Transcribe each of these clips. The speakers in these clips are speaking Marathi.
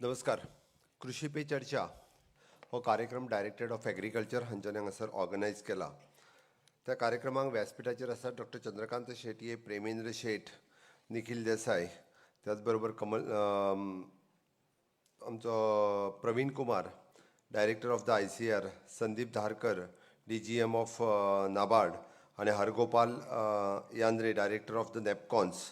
नमस्कार. कृषी पे चर्चा हो कार्यक्रम डायरेक्टरेट ऑफ एग्रीकल्चर हांच्यानी हांगासर ऑर्गनायज केला. त्या कार्यक्रमाक व्यासपीठाचेर आसात डॉक्टर चंद्रकांत शेटये, प्रेमेंद्र शेट, निखिल देसाय, त्याच बरोबर आमचो Praveen Kumar, director of the ICR, Sandeep Dharkar, DGM of NABARD आणि Hargopal Yandre, director of the Napcons,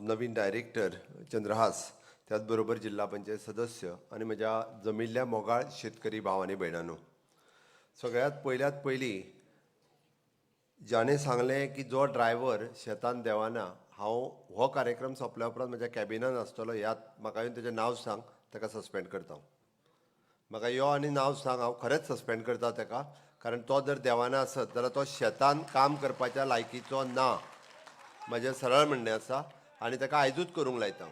नवीन डायरेक्टर चंद्रहास, त्याचबरोबर जिल्हा पंचायत सदस्य आणि म्हज्या जमिल्ल्या मोगाळ शेतकरी भाव आनी भयणांनो, सगळ्यात पयली ज्याने सांगलें की जो ड्रायव्हर शेतान देवाना हांव हो कार्यक्रम सोंपल्या उपरांत म्हज्या कॅबिनान आसतलो, याद म्हाका येवन तेजें नांव सांग, ताका सस्पेंड करता. म्हाका यो आनी नांव सांग, हांव खरेंच सस्पेंड करता ताका. कारण तो जर देवाना आसत जाल्यार तो शेतान काम करपाच्या लायकीचो ना, म्हजें सरळ म्हणणें आसा आनी ताका आयजूच करूंक लायता.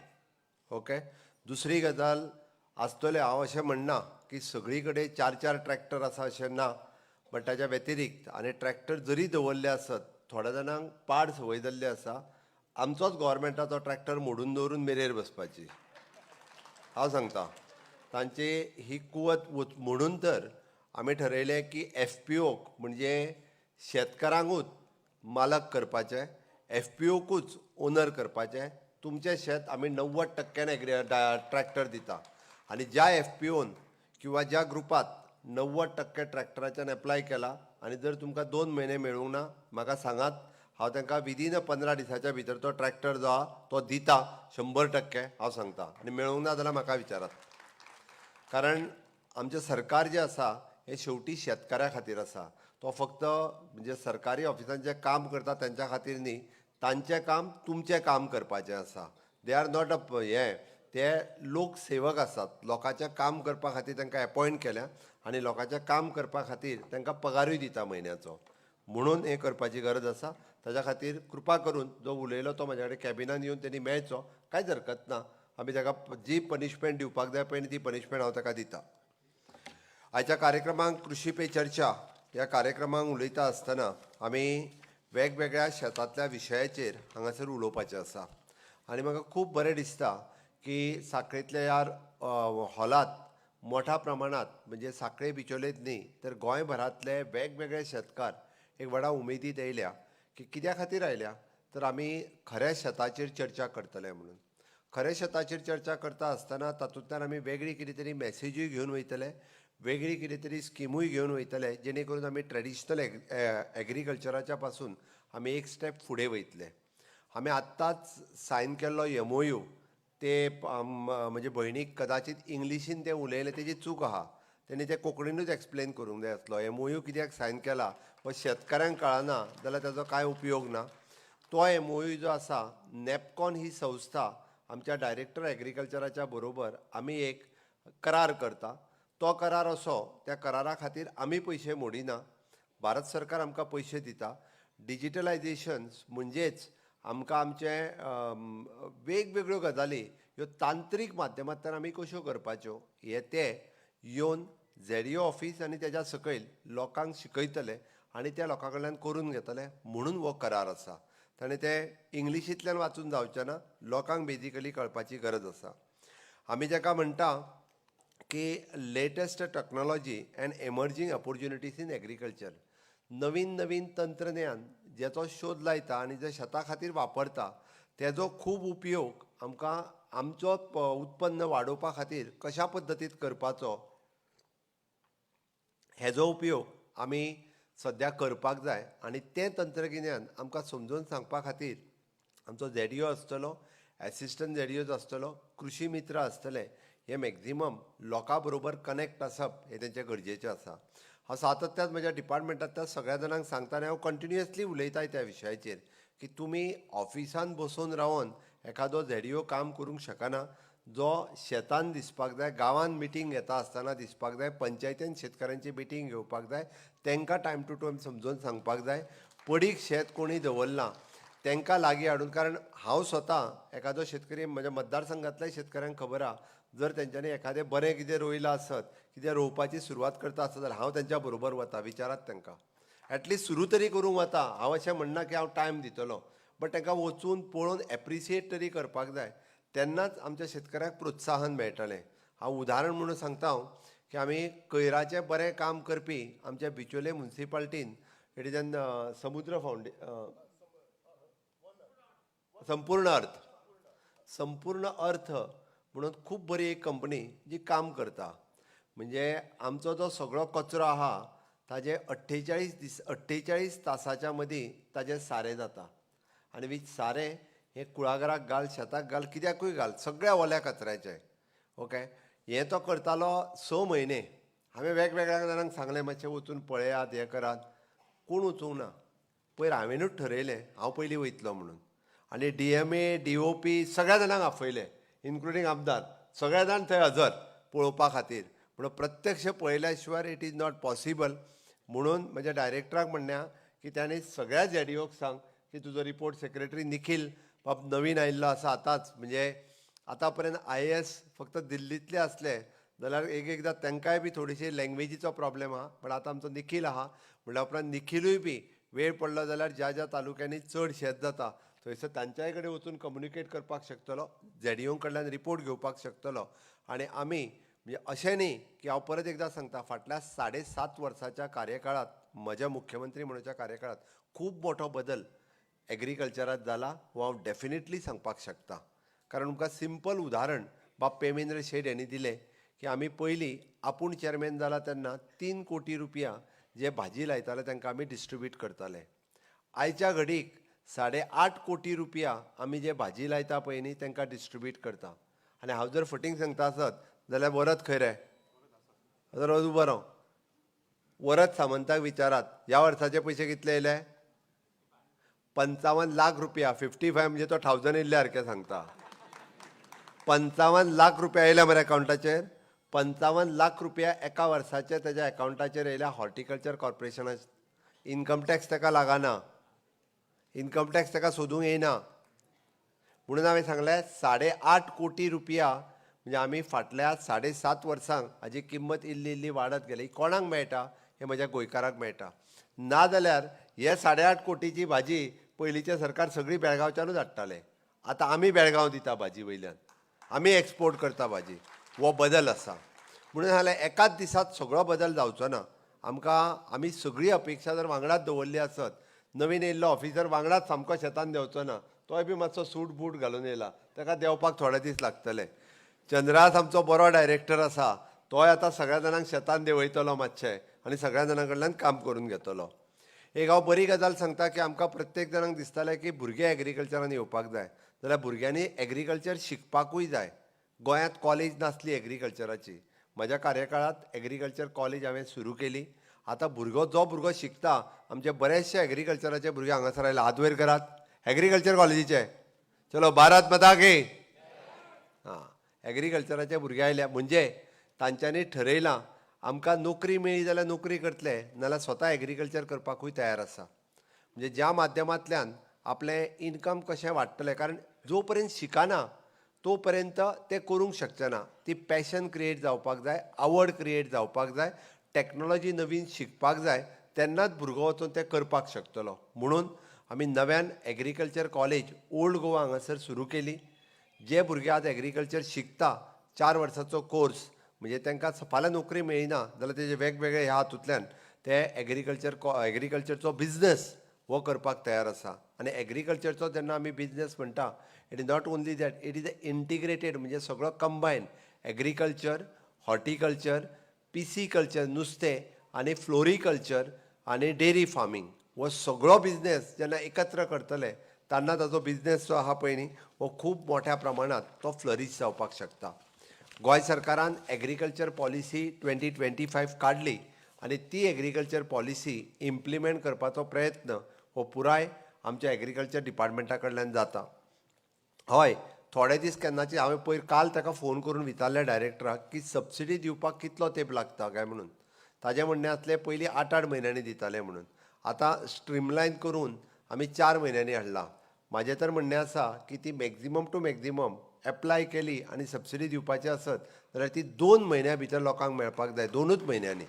ओके. दुसरी गजाल आसतले, हांव अशें म्हणना की सगळी कडेन 4-4 ट्रॅक्टर आसा अशें ना, बट ताच्या व्यतिरिक्त आनी ट्रॅक्टर जरी दवरले आसत, थोड्या जाणांक पाड संवय जाल्ली आसा, आमचोच गव्हर्मेंटाचो ट्रॅक्टर मोडून दवरून मेरेर बसपाची. हांव सांगता, तांची ही कुवत म्हणून तर आमी ठरयलें की FPOक म्हणजे शेतकारांकूच मालक करपाचें, FPOकूच ओनर करपाचें. तुमचें शेत आमी 90% ट्रॅक्टर दिता आनी ज्या FPOन किंवा ज्या ग्रुपात 90% ट्रॅक्टराच्यान एप्लाय केला आनी जर तुमकां 2 म्हयने मेळूंक ना, म्हाका सांगात. हांव तांकां विदीन 15 दिसाच्या भितर तो ट्रॅक्टर जो आहा तो दिता 100%. हांव सांगता. आनी मेळूंक ना जाल्यार म्हाका विचारात. कारण आमचें सरकार जें आसा हें शेवटी शेतकाऱ्या खातीर आसा. तो फक्त म्हणजे सरकारी ऑफिसांत जें काम करता तेंच्या खातीर न्ही, तांचें काम तुमचें काम करपाचें आसा. दे आर नॉट ते लोकसेवक आसात. लोकांचें काम करपा खातीर तांकां एपॉयंट केल्या आनी लोकांचें काम करपा खातीर तांकां पगारूय दिता म्हयन्याचो. म्हणून हें करपाची गरज आसा. ताच्या खातीर कृपा करून जो उलयलो तो म्हाज्या कडेन कॅबिनान येवन तेणी मेळचो, कांयच हरकत ना. आमी ताका जी पनिशमेंट दिवपाक जाय पळय ती पनिशमेंट हांव ताका दिता. आयच्या कार्यक्रमांक कृषी पे चर्चा ह्या कार्यक्रमांक उलयता आसतना आमी वेगवेगळ्या शेतांतल्या विशयाचेर हांगासर उलोवपाचें आसा. आनी म्हाका खूब बरें दिसता की सांखळेंतल्या ह्या हॉलांत मोठ्या प्रमाणांत म्हणजे सांखळे बिचोलेच न्ही तर गोंयभरांतले वेगवेगळे शेतकार एक व्हडा उमेदीत येयल्या. की कित्या खातीर आयल्या तर आमी खऱ्या शेताचेर चर्चा करतले म्हणून. खऱ्या शेताचेर चर्चा करता आसतना तातूंतल्यान आमी वेगळी कितें तरी मॅसेजूय घेवन वयतले, वेगळी कितें तरी स्किमूय घेवन वयतले, जेणे करून आमी ट्रेडिशनल एग्रीकल्चराच्या पासून आमी एक स्टेप फुडें वयतले. आमी आत्ताच सायन केल्लो MOU ते म्हणजे भयणीक कदाचीत इंग्लिशीन तें उलयलें तेजी चूक आहा. तेणी तें कोंकणीनूच एक्सप्लेन करूंक जाय आसलो. MOU कित्याक सायन केला व शेतकाऱ्यांक कळना जाल्यार ताचो कांय उपयोग ना. तो MOU जो आसा, नॅपकॉन ही संस्था आमच्या डायरेक्टर एग्रीकल्चराच्या बरोबर आमी एक करार करता. तो करार असो, त्या करारा खातीर आमी पयशे मोडिना, भारत सरकार आमकां पयशे दिता. डिजिटलायजेशन म्हणजेच आमकां आमचे वेगवेगळ्यो गजाली ह्यो तांत्रीक माध्यमांतल्यान आमी कश्यो करपाच्यो हे ते येवन ZEO ऑफीस आनी तेज्या सकयल लोकांक शिकयतले आनी त्या लोकां कडल्यान करून घेतले म्हणून हो करार आसा. ताणें तें इंग्लिशींतल्यान वाचून जावचें ना, लोकांक बेजिकली कळपाची गरज आसा. आमी जाका म्हणटा की latest technology and emerging opportunities in agriculture. नवीन नवीन तंत्रज्ञान जेचो शोध लायता आनी जे शेता खातीर वापरता तेजो खूब उपयोग आमकां आमचो उत्पन्न वाडोवपा खातीर कशा पद्दतीन करपाचो हेजो उपयोग आमी सद्या करपाक जाय. आनी तें तंत्रगिन्यान आमकां समजून सांगपा खातीर आमचो ZEO आसतलो, एसिस्टंट ZEOज आसतलो, कृषी मित्र आसतले. हे मॅक्झिमम लोकां बरोबर कनेक्ट आसप हें तेंचें गरजेचें आसा. हांव सातत्यान म्हज्या डिपार्टमेंटांतल्या सगळ्या जाणांक सांगता आनी हांव कंटिन्युअसली उलयताय त्या विशयाचेर की तुमी ऑफिसान बसून रावन एखादो ZEO काम करूंक शकना. जो शेतान दिसपाक जाय, गांवान मिटींग घेता आसतना दिसपाक जाय, पंचायतीन शेतकाऱ्यांची मिटींग घेवपाक जाय, तांकां टायम टू टायम समजोवन सांगपाक जाय. पडीक शेत कोणी दवरलां तांकां लागीं हाडून, कारण हांव स्वता एखादो शेतकरी म्हज्या मतदारसंघांतल्या शेतकऱ्यांक खबर आहा, जर तेंच्यांनी एखादें बरें कितें रोयलां आसत, कितें रोवपाची सुरवात करता आसत जाल्यार हांव तेंच्या बरोबर वता. विचारात तांकां, एटलिस्ट सुरू तरी करूंक वता. हांव अशें म्हणना की हांव टायम दितलो, बट तांकां वचून पळोवन एप्रिसिएट तरी करपाक जाय. तेन्नाच आमच्या शेतकऱ्याक प्रोत्साहन मेळटलें. हांव उदाहरण म्हणून सांगता की आमी कोयराचें बरें काम करपी आमच्या बिचोले म्युन्सिपाल्टीन इट इज एन समुद्र संपूर्ण अर्थ म्हणून खूब बरी एक कंपनी जी काम करता. म्हणजे आमचो जो सगळो कचरो आहा ताजे 48 तासाच्या मदीं ताजें सारें जाता. आनी वीथ सारें हें कुळागराक घाल, शेताक घाल, कित्याकूय घाल, सगळ्या ओल्या कचऱ्याचें. ओके, हें तो करतालो 6 म्हयने. हांवें वेगवेगळ्या जाणांक सांगलें मातशें वचून पळयात, हें करात, कोण वचूंक ना. पयर हांवेनूच ठरयलें हांव पयलीं वयतलो म्हणून. आनी DMA, DOP सगळ्या जाणांक आपयलें, इन्क्लुडींग आमदार. सगळे जाण थंय हजर पळोवपा खातीर. म्हणून प्रत्यक्ष पळयल्या शिवाय इट इज नॉट पॉसिबल. म्हणून म्हज्या डायरेक्टराक म्हणल्या की ताणें सगळ्या ZDOक सांग की तुजो रिपोर्ट सेक्रेटरी निखील बाब नवीन आयिल्लो आसा आतांच. म्हणजे आतां पर्यंत IAS फक्त दिल्लींतले आसले जाल्यार एकदां तांकांय बी थोडीशी लँग्वेजीचो प्रॉब्लेम आहा. पण आतां आमचो निखील आहा. म्हणल्या उपरांत निखिलूय बी वेळ पडलो जाल्यार ज्या ज्या तालुक्यांनी चड शेत जाता थंयसर तांच्याय कडेन वचून कम्युनिकेट करपाक शकतलो, ZDO कडल्यान रिपोर्ट घेवपाक शकतलो. आनी आमी म्हणजे अशें न्ही की हांव परत एकदां सांगता, फाटल्या 7.5 वर्साच्या कार्यकाळांत म्हज्या मुख्यमंत्री म्हणूच्या कार्यकाळांत खूब मोठो बदल एग्रीकल्चरांत जाला हो हांव डेफिनेटली सांगपाक शकता. कारण तुमकां सिंपल उदाहरण बाब पेमेंद्र शेट यांनी दिलें की आमी पयलीं आपूण चेअरमॅन जाला तेन्ना 3 कोटी रुपया जे भाजी लायताले तांकां आमी डिस्ट्रिब्यूट करताले. आयच्या घडीक 8.5 कोटी रुपया आमी जे भाजी लायता पळय न्ही तांकां डिस्ट्रिब्यूट करता. आनी हांव जर फटींग सांगता आसत जाल्यार वरत खंय रे, जर उबो राव, वरत सामंताक विचारात ह्या वर्साचे पयशे कितले येयले? 55 लाख रुपया. 55 म्हणजे तो 1000 येयल्ले सारकें सांगता. 55 लाख रुपया येयले मरे अकावंटाचेर. 55 लाख रुपया एका वर्साचे तेज्या अकावंटाचेर येयल्या हॉर्टिकल्चर कॉर्पोरेशनाचे. इन्कम टॅक्स ताका लागना, इन्कम टॅक्स ताका सोदूंक येयना. म्हणून हांवें सांगलें 8.5 कोटी रुपया म्हणजे आमी फाटल्या 7.5 वर्सांक हाजी किंमत इल्ली इल्ली वाडत गेली. कोणाक मेळटा? हे म्हज्या गोंयकाराक मेळटा. नाजाल्यार हे 8.5 कोटीची भाजी पयलींचे सरकार सगळी बेळगांवच्यानूच हाडटाले. आतां आमी बेळगांव दिता भाजी वयल्यान, आमी एक्सपोर्ट करता भाजी. हो बदल आसा. म्हणून हांवें एकाच दिसात सगळो बदल जावचो ना. आमी सगळी अपेक्षा जर वांगडाच दवरली आसत, नवीन येयल्लो ऑफिसर वांगडाच सामको शेतान देंवचो ना, तोय बी मातसो सूट बूट घालून येयला, ताका देंवपाक थोडे दीस लागतले. चंद्रास आमचो बरो डायरेक्टर आसा, तोय आतां सगळ्या जाणांक शेतान देंवयतलो मातशें आनी सगळ्या जाणां कडल्यान काम करून घेतलो. एक हांव बरी गजाल सांगता की आमकां प्रत्येक जाणांक दिसतालें की भुरगे एग्रीकल्चरान येवपाक जाय, जाल्यार भुरग्यांनी एग्रीकल्चर शिकपाकूय जाय. गोंयांत कॉलेज नासली एग्रीकल्चराची. म्हज्या कार्यकाळांत एग्रीकल्चर कॉलेज हांवें सुरू केली. आतां जो भुरगो शिकता, आमचे बरेचशे एग्रीकल्चराचे भुरगे हांगासर आयला. हात वयर करात. एग्रीकल्चर कॉलेजीचे चलो भारत माता की. हां, एग्रीकल्चराचे भुरगे आयल्या म्हणजे तांच्यांनी ठरयलां आमकां नोकरी मेळ्ळी जाल्यार नोकरी करतले, नाल्यार स्वता एग्रीकल्चर करपाकूय तयार आसा. म्हणजे ज्या माध्यमांतल्यान आपलें इन्कम कशें वाडटलें. कारण जो पर्यंत शिकना तो पर्यंत ते करूंक शकचे ना. ती पॅशन क्रिएट जावपाक जाय, आवड क्रिएट जावपाक जाय, टॅक्नॉलॉजी नवीन शिकपाक जाय, तेन्नाच भुरगो वचून तें करपाक शकतलो. म्हणून आमी नव्यान एग्रीकल्चर कॉलेज ओल्ड गोवा हांगासर सुरू केली. जे भुरगे आज एग्रीकल्चर शिकता 4 वर्साचो कोर्स, म्हणजे तांकां फाल्यां नोकरी मेळिना जाल्यार तेजे वेगवेगळे ह्या हातूंतल्यान ते एग्रीकल्चरचो बिझनस हो करपाक तयार आसा. आनी एग्रीकल्चरचो जेन्ना आमी बिझनस म्हणटा, it is not only that, it is integrated. म्हणजे सगळो कंबायन एग्रीकल्चर, हॉर्टिकल्चर, पिसिकल्चर नुस्तें आनी फ्लोरिकल्चर आनी डेरी फार्मींग हो सगळो बिझनस जेन्ना एकत्र करतले तेन्ना ताजो बिझनस जो आहा पळय न्ही हो खूब मोठ्या प्रमाणांत तो फ्लरीश जावपाक शकता. गोंय सरकारान एग्रीकल्चर पॉलिसी 2025 काडली आनी ती एग्रीकल्चर पॉलिसी इम्प्लिमेंट करपाचो प्रयत्न हो पुराय आमच्या एग्रीकल्चर डिपार्टमेंटा कडल्यान जाता. हय, थोडे दीस केन्नाचे हांवें पयर काल ताका फोन करून विचारलें डायरेक्टराक की सबसिडी दिवपाक कितलो तेंप लागता काय म्हणून. ताजें म्हणणें आसलें पयलीं 8-8 म्हयन्यांनी दिताले म्हणून. आतां स्ट्रिमलायन करून आमी 4 म्हयन्यांनी हाडला. म्हाजें तर म्हणणें आसा की ती मॅक्झिमम टू मॅक्झिमम एप्लाय केली आनी सबसिडी दिवपाची आसत जाल्यार ती 2 म्हयन्या भितर लोकांक मेळपाक जाय, 2च म्हयन्यांनी.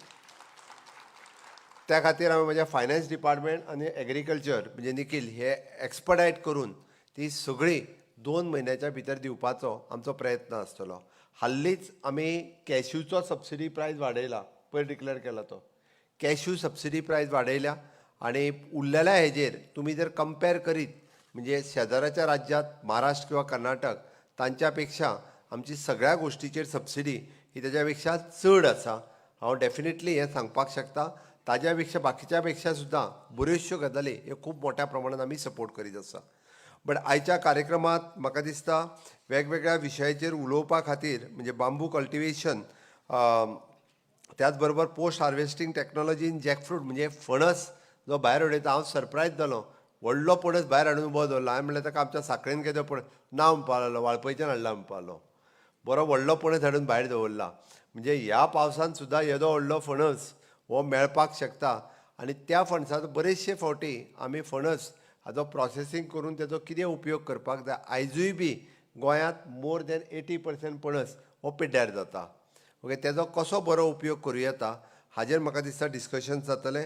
त्या खातीर हांवें म्हज्या फायनान्स डिपार्टमेंट आनी एग्रीकल्चर म्हणजे निखील हे एक्सपर्टायट करून ती सगळी 2 म्हयन्याच्या भितर दिवपाचो आमचो प्रयत्न आसतलो. हाल्लीच आमी कॅश्यूचो सबसिडी प्रायस वाडयला, पयर डिक्लेअर केला तो. कॅश्यू सबसिडी प्रायस वाडयल्या आनी उरलेल्या हेजेर तुमी जर कंपेर करीत म्हणजे शेजाऱ्याच्या राज्यांत महाराष्ट्र किंवा कर्नाटक तांच्या पेक्षा आमची सगळ्या गोष्टीचेर सबसिडी ही तेज्या पेक्षा चड आसा. हांव डेफिनेटली हें सांगपाक शकता. ताज्या पेक्षा बाकीच्या पेक्षा सुद्दां बऱ्योचश्यो गजाली ह्यो खूब मोठ्या प्रमाणात आमी सपोर्ट करीत आसा. बट आयच्या कार्यक्रमांत म्हाका दिसता वेगवेगळ्या विशयाचेर उलोवपा खातीर म्हणजे बांबू कल्टिवेशन, त्याच बरोबर post harvesting technology in jackfruit म्हणजे फणस जो भायर उडयता. हांव सरप्रायज जालो, व्हडलो पणस भायर हाडून उबो दवरलो. हांवें म्हणलें ताका आमच्या सांखळेन कितें पणस ना म्हणपा लागलो, वाळपयच्यान हाडला म्हणपा लागलो. बरो व्हडलो पणस हाडून भायर दवरला. म्हणजे ह्या पावसान सुद्दां येदो व्हडलो फणस हो मेळपाक शकता. आनी त्या फणसाचो बरेचशे फावटी आमी फणस हाचो प्रोसेसींग करून तेजो कितें उपयोग करपाक जाय. आयजूय बी गोंयांत मोर दॅन 80% पणस हो पिड्ड्यार जाता. ओके, तेजो कसो बरो उपयोग करूं येता हाजेर म्हाका दिसता डिस्कशन जातलें.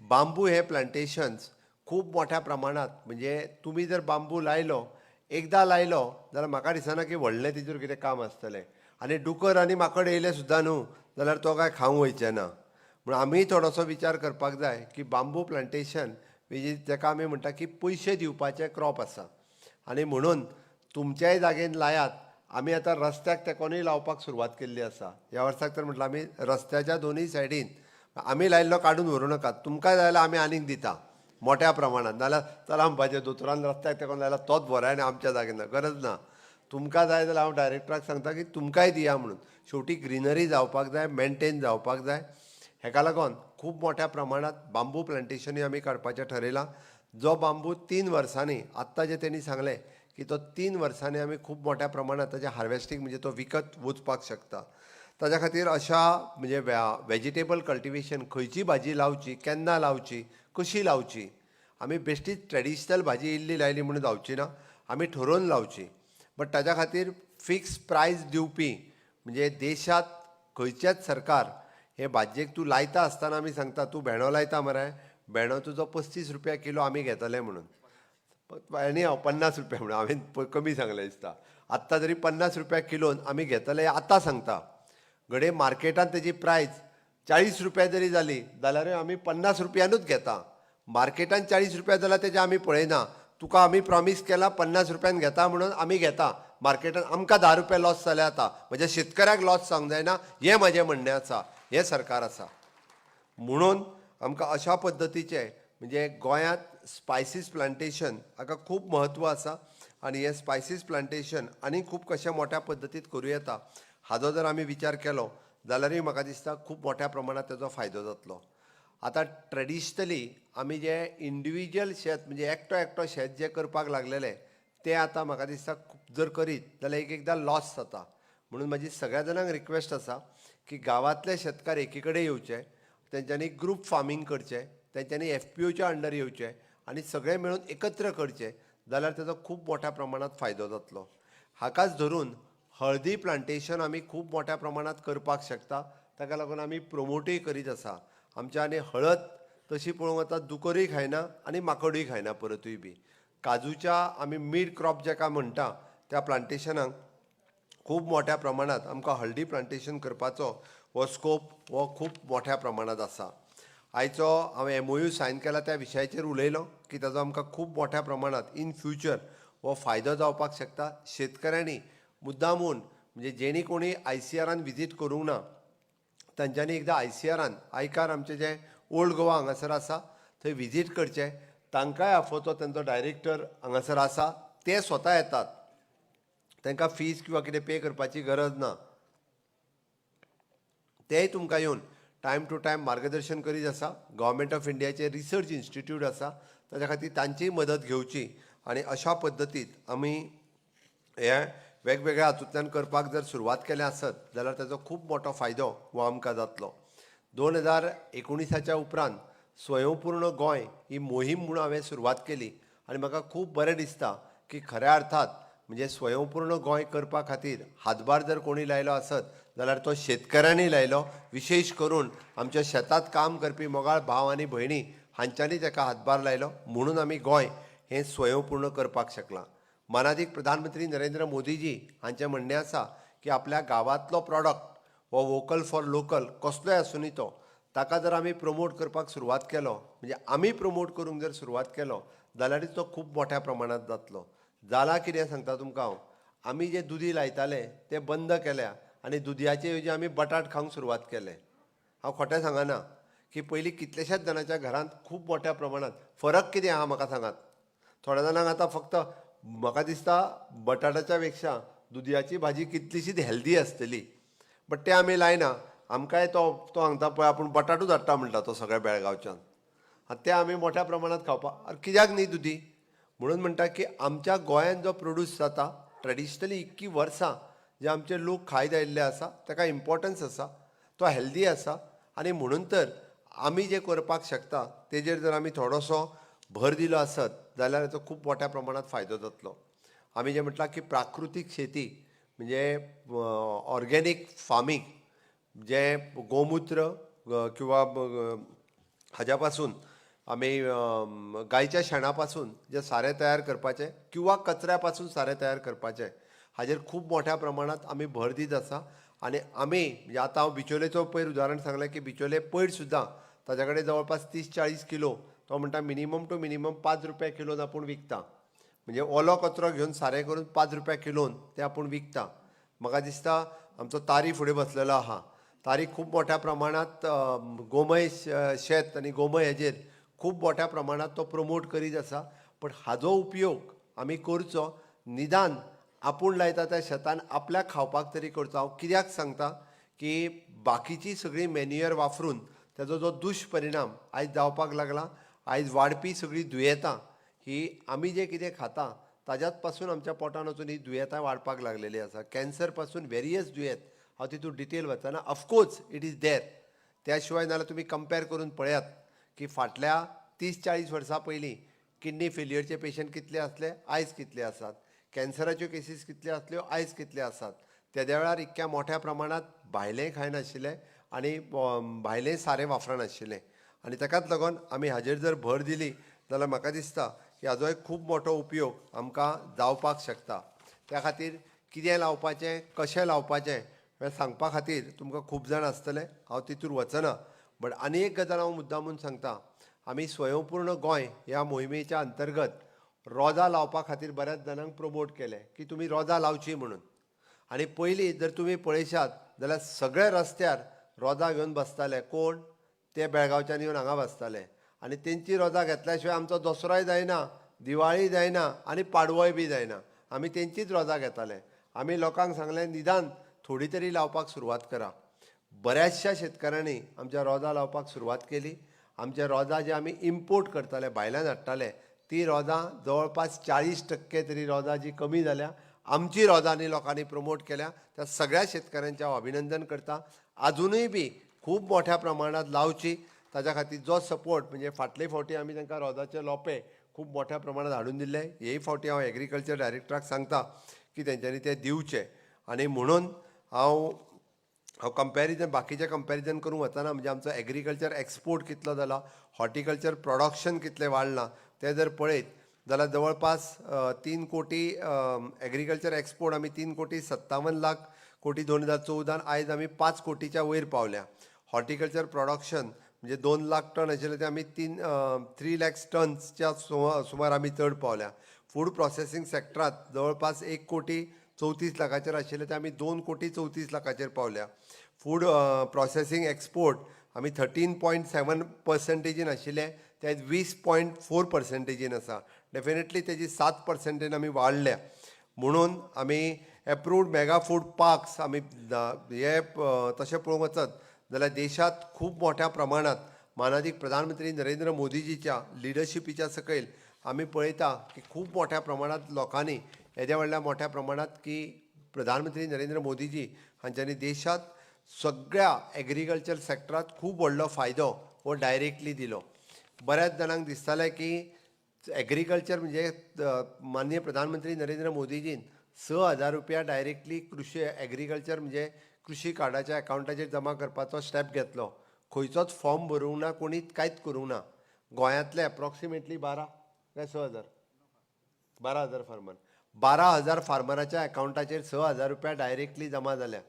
बांबू हे प्लांटेशन्स खूब मोठ्या प्रमाणात म्हणजे तुमी जर बांबू लायलो, एकदां लायलो जाल्यार म्हाका दिसना की व्हडलें तितूर कितें काम आसतलें. आनी डुकर आनी माकड येयले सुद्दां न्हू जाल्यार तो काय खावंक वयचें ना. म्हण आमी थोडोसो विचार करपाक जाय की बांबू प्लांटेशन जेका आमी म्हणटा की पयशे दिवपाचें क्रॉप आसा. आनी म्हणून तुमच्याय जागेन लायात. आमी आतां रस्त्याक तेकोनूय लावपाक सुरवात केल्ली आसा. ह्या वर्साक तर म्हटलं आमी रस्त्याच्या दोनूय सायडीन आमी लायिल्लो काडून व्हरूं नाकात, तुमकां जाय जाल्यार आमी आनीक दिता मोठ्या प्रमाणात. नाल्यार चला म्हणपाचें दोतोरान रस्त्याक तेकोन लायला तोच बरो आनी आमच्या जागेन ना, गरज ना. तुमकां जाय जाल्यार हांव डायरेक्टराक सांगता की तुमकांय दिया म्हणून. शेवटी ग्रिनरी जावपाक जाय, मेनटेन जावपाक जाय. हेका लागून खूब मोठ्या प्रमाणात बांबू प्लांटेशनूय आमी काडपाचें ठरयलां. जो बांबू 3 वर्सांनी, आत्तां जे तेणी सांगलें की तो 3 वर्सांनी आमी खूब मोठ्या प्रमाणात ताचें हार्वेस्टींग म्हणजे तो विकत वचपाक शकता. ताच्या खातीर अशा म्हणजे वेजिटेबल कल्टिवेशन, खंयची भाजी लावची, केन्ना लावची, कशी लावची. आमी बेश्टीच ट्रेडिशनल भाजी इल्ली लायली म्हणून जावची ना, आमी ठरोवन लावची. बट ताच्या खातीर फिक्स प्रायस दिवपी म्हणजे देशांत खंयचेच सरकार हे भाजयेक तूं लायता आसतना आमी सांगता तूं भेंडो लायता मरे, भेंडो तुजो 35 रुपया किलो आमी घेतले म्हणून. आनी हांव 50 रुपया म्हणून हांवें कमी सांगलें दिसता. आत्तां तरी 50 रुपया किलोन आमी घेतले आतां सांगता. घडये मार्केटांत तेजी प्रायस 40 रुपया जरी जाली जाल्यारूय आमी 50 रुपयानूच घेता. मार्केटांत 40 रुपया जाल्यार तेजें आमी पळयना. तुका आमी प्रॉमीस केला 50 रुपयान घेता म्हणून आमी घेता. मार्केटांत आमकां 10 रुपया लॉस जाल्या जाता. म्हणजे शेतकऱ्याक लॉस जावंक जायना हें म्हाजें म्हणणें आसा. हें सरकार आसा. म्हणून आमकां अशा पद्दतीचें म्हणजे गोंयांत स्पायसीस प्लांटेशन हाका खूब म्हत्व आसा. आनी हें स्पायसीस प्लांटेशन आनी खूब कशें मोठ्या पद्दतीत करूं येता हाजो जर आमी विचार केलो जाल्यारूय म्हाका दिसता खूब मोठ्या प्रमाणात तेजो फायदो जातलो. आतां ट्रेडिशनली आमी जे इंडिविज्युअल शेत म्हणजे एकटो एकटो शेत जे करपाक लागलेले ते आतां म्हाका दिसता जर करीत जाल्यार एकदां लॉस जाता. म्हणून म्हाजी सगळ्या जाणांक रिक्वेस्ट आसा की गांवांतले शेतकार एकी कडेन येवचे, तेंच्यांनी ग्रूप फार्मींग करचें, तेंच्यांनी FPOच्या अंडर येवचें आनी सगळे मेळून एकत्र करचें जाल्यार तेजो खूब मोठ्या प्रमाणात फायदो जातलो. हाकाच धरून हळदी प्लांटेशन आमी खूब मोठ्या प्रमाणात करपाक शकता. ताका लागून आमी प्रमोटूय करीत आसा. आमच्या आनी हळद तशी पळोवंक वता दुकरूय खायना आनी माकडूय खायना परतूय बी. काजूच्या आमी मिड क्रॉप जेका म्हणटा त्या प्लांटेशनाक खूब मोठ्या प्रमाणात आमकां हळदी प्लांटेशन करपाचो हो स्कोप हो खूब मोठ्या प्रमाणात आसा. आयचो हांवें MOU सायन केला त्या विशयाचेर उलयलो की ताजो आमकां खूब मोठ्या प्रमाणात इन फ्युचर हो फायदो जावपाक शकता. शेतकऱ्यांनी मुद्दामून म्हणजे जेणी कोणी ICRान विजीट करूंक ना तांच्यांनी एकदां ICRान आयकार आमचें जें ओल्ड गोवा हांगासर आसा थंय विजीट करचें. तांकांय आफोचो तांचो डायरेक्टर हांगासर आसा, ते स्वता येतात. तांकां फीज किंवा कितें पे करपाची गरज ना. तेय तुमकां येवन टायम टू टायम मार्गदर्शन करीत आसा. गव्हर्मेंट ऑफ इंडियाचे रिसर्च इन्स्टिट्यूट आसा, ताच्या खातीर तांचीय मदत घेवची. आनी अशा पद्दतीत आमी हे वेगवेगळ्या हातूंतल्यान करपाक जर सुरवात केलें आसत जाल्यार ताजो खूब मोठो फायदो हो आमकां जातलो. 2019च्या उपरांत स्वयंपूर्ण गोंय ही मोहीम म्हणून हांवें सुरवात केली आनी म्हाका खूब बरें दिसता की खऱ्या अर्थात म्हणजे स्वयंपूर्ण गोंय करपा खातीर हातभार जर कोणी लायलो आसत जाल्यार तो शेतकऱ्यांनी लायलो. विशेश करून आमच्या शेतांत काम करपी मोगाळ भाव आनी भयणी हांच्यांनी ताका हातभार लायलो. म्हणून आमी गोंय हें स्वयंपूर्ण करपाक शकलां. मानादीक प्रधानमंत्री नरेंद्र मोदीजी हांचें म्हणणें आसा की आपल्या गांवांतलो प्रॉडक्ट हो वोकल फॉर लोकल कसलोय आसूनी तो ताका जर आमी प्रमोट करपाक सुरवात केलो म्हणजे आमी प्रमोट करूंक जर सुरवात केलो जाल्यारच तो खूब मोठ्या प्रमाणांत जातलो. जाला कितें सांगता तुमकां हांव, आमी जे दुदी लायताले ते बंद केल्या आनी दुदयाचे ऐवजी आमी बटाट खावंक सुरवात केले. हांव खोटें सांगना की पयलीं कितलेशेच जाणांच्या घरांत खूब मोठ्या प्रमाणांत फरक कितें आहा म्हाका सांगात. थोड्या जाणांक आतां फक्त म्हाका दिसता बटाटाच्या पेक्षा दुदयाची भाजी कितलीशीच हेल्दी आसतली, बट तें आमी लायना. आमकांय तो सांगता पळय आपूण बटाटूच हाडटा म्हणटा तो सगळ्या बेळगांवच्यान. ते आमी मोठ्या प्रमाणांत खावपाक कित्याक न्ही दुदी म्हणून म्हणटा की आमच्या गोंयांत जो प्रोड्यूस जाता ट्रेडिशनली इतकी वर्सां जे आमचे लोक खायत आयिल्ले आसा ताका इम्पॉर्टन्स आसा, तो हेल्दी आसा आनी म्हणून तर आमी जे करपाक शकता तेजेर जर आमी थोडोसो भर दिलो आसत जाल्यार हाचो खूब मोठ्या प्रमाणांत फायदो जातलो. आमी जे म्हटलां की प्राकृतीक शेती म्हणजे ऑर्गेनीक फार्मींग जे गोमुत्र किंवा हाज्या पासून आमी गायच्या शेणा पासून जे सारें तयार करपाचें किंवा कचऱ्या पासून सारें तयार करपाचें हाजेर खूब मोठ्या प्रमाणांत आमी भर दीत आसा. आनी आमी म्हणजे आतां हांव बिचोलेचो पयर उदाहरण सांगलें की बिचोले पयर सुद्दां ताजे कडेन जवळपास 30-40 किलो तो म्हणटा मिनिमम टू मिनिमम 5 रुपया किलोन आपूण विकता. म्हणजे ओलो कचरो घेवन सारें करून 5 रुपया किलोन ते आपूण विकता. म्हाका दिसता आमचो तारी फुडें बसलेलो आहा. तारी खूब मोठ्या प्रमाणांत गोमय शेत आनी गोमय हेजेर खूब मोठ्या प्रमाणांत तो प्रमोट करीत आसा. पण हाजो उपयोग आमी करचो निदान आपूण लायता त्या शेतान आपल्याक खावपाक तरी करचो. हांव कित्याक सांगता की बाकीची सगळी मॅन्युअर वापरून ताजो जो दुश्परिणाम आयज जावपाक लागला, आयज वाडपी सगळीं दुयेंतां ही आमी जे कितें खाता ताज्याच पासून आमच्या पोटान वचून ही दुयेंतां वाडपाक लागलेली आसा. कॅन्सर पासून वेरियस दुयेंत हांव तितून डिटेल वचना. Of course it is there. त्या शिवाय नाल्यार तुमी कंपेर करून पळयात की फाटल्या 30-40 वर्सां पयलीं किडनी फेल्युअरचे पेशंट कितले आसले, आयज कितले आसात. कॅन्सराच्यो केसीस कितल्यो आसल्यो, आयज कितले आसात. तेद्या वेळार इतक्या मोठ्या प्रमाणांत भायलें खायनाशिल्ले आनी भायलें सारें वापरनाशिल्लें. आनी ताकाच लागून आमी हाजेर जर भर दिली जाल्यार म्हाका दिसता की हाजो एक खूब मोठो उपयोग आमकां जावपाक शकता. त्या खातीर कितें लावपाचें, कशें लावपाचें हें सांगपा खातीर तुमकां खूब जाण आसतले. हांव तितूर वचना. बट आनी एक गजाल हांव मुद्दामून सांगता. आमी स्वयंपूर्ण गोंय ह्या मोहिमेच्या अंतर्गत रोजां लावपा खातीर बऱ्याच जाणांक प्रमोट केलें की तुमी रोजां लावचीं म्हणून. आनी पयलीं जर तुमी पळयशात जाल्यार सगळे रस्त्यार रोजां घेवन बसताले. कोण? ते बेळगांवच्यान येवन हांगा बसताले. आनी तेंची रोजां घेतल्या शिवाय आमचो दसरोय जायना, दिवाळी जायना आनी पाडवोय बी जायना. आमी तेंचीच रोजां घेताले. आमी लोकांक सांगलें निदान थोडी तरी लावपाक सुरवात करा. बऱ्याचशा शेतकाऱ्यांनी आमच्या रोजां लावपाक सुरवात केली. आमचे रोजां जे आमी इम्पोर्ट करताले, भायल्यान हाडटाले, ती रोजां जवळपास 40% तरी रोजां जी कमी जाल्या. आमची रोजांनी लोकांनी प्रमोट केल्या. त्या सगळ्या शेतकाऱ्यांचें हांव अभिनंदन करता. आजुनूय बी खूब मोठ्या प्रमाणांत लावची. ताच्या खातीर जो सपोर्ट म्हणजे फाटले फावटी आमी तांकां रोजाचे लोपे खूब मोठ्या प्रमाणांत हाडून दिल्ले. हेय फावटी हांव एग्रीकल्चर डायरेक्टराक सांगता की तेंच्यांनी ते दिवचे. आनी म्हणून हांव कंपॅरिजन बाकीचें कंपॅरिजन करूंक वचना. म्हणजे आमचो एग्रीकल्चर एक्सपोर्ट कितलो जाला, हॉर्टिकल्चर प्रोडक्शन कितलें वाडलां तें जर पळयत जाल्यार जवळपास 3 कोटी एग्रीकल्चर एक्सपोर्ट आमी 3,57,00,000 कोटी 2014 आयज आमी 5 कोटीच्या वयर पावल्या. हॉर्टिकल्चर प्रोडक्शन म्हणजे 2 लाख टन आशिल्ले ते आमी 3 लाख टन्सच्या सुमार आमी चड पावल्या. फूड प्रोसेसींग सेक्टरांत जवळपास 1 कोटी 34 लाखाचेर आशिल्ले ते आमी 2 कोटी 34 लाखाचेर पावल्या. फूड प्रोसेसींग एक्सपोर्ट आमी 13.7% आशिल्ले ते 20.4% आसा. डेफिनेटली तेजी 7% आमी वाडल्या. म्हणून आमी एप्रूव्ड मेगा फूड पार्क्स आमी हे तशें पळोवंक वचत जाल्यार देशांत खूब मोठ्या प्रमाणांत मानादीक प्रधानमंत्री नरेंद्र मोदीजीच्या लिडरशिपीच्या सकयल आमी पळयता की खूब मोठ्या प्रमाणांत लोकांनी हेज्या व्हडल्या मोठ्या प्रमाणांत की प्रधानमंत्री नरेंद्र मोदीजी हांच्यांनी देशांत सगळ्या एग्रीकल्चर सेक्टरांत खूब व्हडलो फायदो हो डायरेक्टली दिलो. बऱ्याच जाणांक दिसतालें की एग्रीकल्चर म्हणजे माननीय प्रधानमंत्री नरेंद्र मोदीजीन 6,000 रुपया डायरेक्टली कृषी एग्रीकल्चर म्हणजे कृषी कार्डाच्या अकावंटाचेर जमा करपाचो स्टेप घेतलो. खंयचोच फॉर्म भरूंक ना, कोणीच कांयच करूंक ना. गोंयांतले एप्रॉक्सिमेटली 12 काय 6,000 12,000 फार्मर. 12,000 फार्मराच्या अकाउंटाचेर 6,000 रुपया डायरेक्टली जमा जाल्या.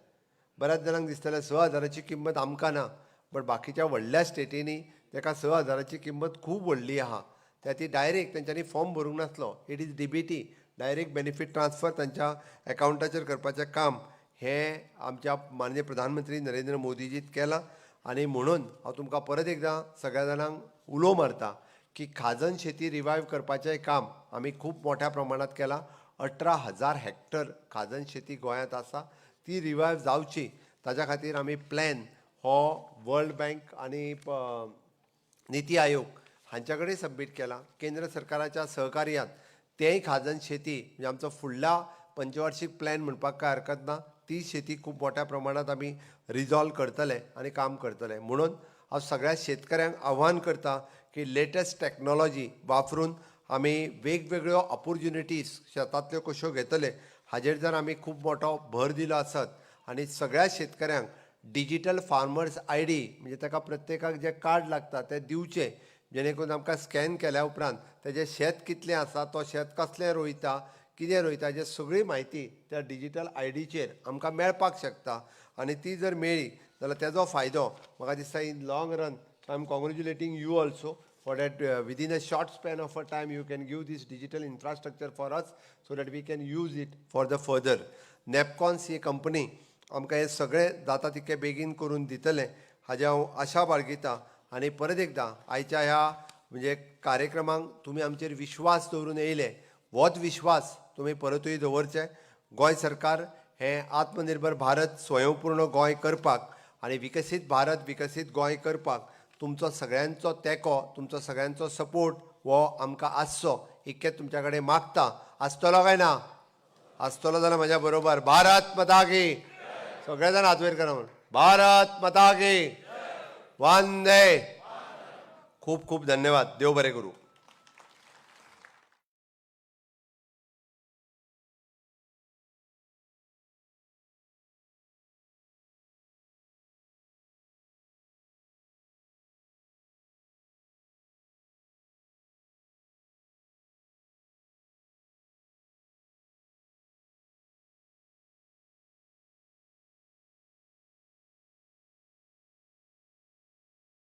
बऱ्याच जाणांक दिसतलें 6,000ची किंमत आमकां ना, बट बाकीच्या व्हडल्या स्टेटींनी ताका 6,000ची किंमत खूब व्हडली आहा. त्या ती डायरेक्ट तेंच्यांनी फॉर्म भरूंक नासलो. It is DBT, direct benefit transfer तांच्या अकाउंटाचेर करपाचें काम हें आमच्या माननीय प्रधानमंत्री नरेंद्र मोदीजीत केलां. आनी म्हणून हांव तुमकां परत एकदां सगळ्या जाणांक उलो मारता की खाजन शेती रिवायव करपाचें काम आमी खूब मोठ्या प्रमाणात केलां. 18,000 हेक्टर खाजन शेती गोंयांत आसा, ती रिवायव जावची ताच्या खातीर आमी प्लॅन हो वर्ल्ड बँक आनी निती आयोग हांच्या कडेन सबमीट केला. केंद्र सरकाराच्या सहकार्यान तेंय खाजन शेती म्हणजे आमचो फुडला पंचवार्षीक प्लॅन म्हणपाक काय हरकत ना, ती शेती खूब मोठ्या प्रमाणात आमी रिजॉल्व करतले आनी काम करतले. म्हणून हांव सगळ्या शेतकऱ्यांक आव्हान करता की लेटस्ट टॅक्नॉलॉजी वापरून आमी वेगवेगळ्यो ऑपॉर्च्युनिटीज शेतांतल्यो कश्यो घेतले हाजेर जर आमी खूब मोठो भर दिलो आसत आनी सगळ्या शेतकऱ्यांक डिजिटल फार्मर्स ID म्हणजे ताका प्रत्येकाक जे कार्ड लागता ते दिवचे, जेणे करून आमकां स्कॅन केल्या उपरांत तेजें शेत कितलें आसा, तो शेत कसलें रोयता, कितें रोयता, हेजी सगळी म्हायती त्या डिजिटल IDचेर आमकां मेळपाक शकता. आनी ती जर मेळ्ळी जाल्यार तेजो फायदो म्हाका दिसता in long run. I am congratulating you also for that within a short span of a time you can give this digital infrastructure for us so that we can use it for the further. Nepcons he company आमकां हे सगळें जाता तितकें बेगीन करून दितलें हाजी हांव आशा बाळगितां. आनी परत एकदां आयच्या ह्या म्हणजे कार्यक्रमांक तुमी आमचेर विश्वास दवरून येयले, होच विश्वास तुमी परतूय दवरचे. गोंय सरकार हें आत्मनिर्भर भारत स्वयंपूर्ण गोंय करपाक आनी विकसीत भारत विकसीत गोंय करपाक तुमचो सगळ्यांचो तेंको, तुमचो सगळ्यांचो सपोर्ट हो आमकां आसचो इतकें तुमच्या कडेन मागता. आसतलो काय ना? आसतलो जाल्यार म्हज्या बरोबर भारत माता की. सगळे जाण हात वयर करा. भारत माता की. वंदे. खूब खूब धन्यवाद. देव बरें करूं.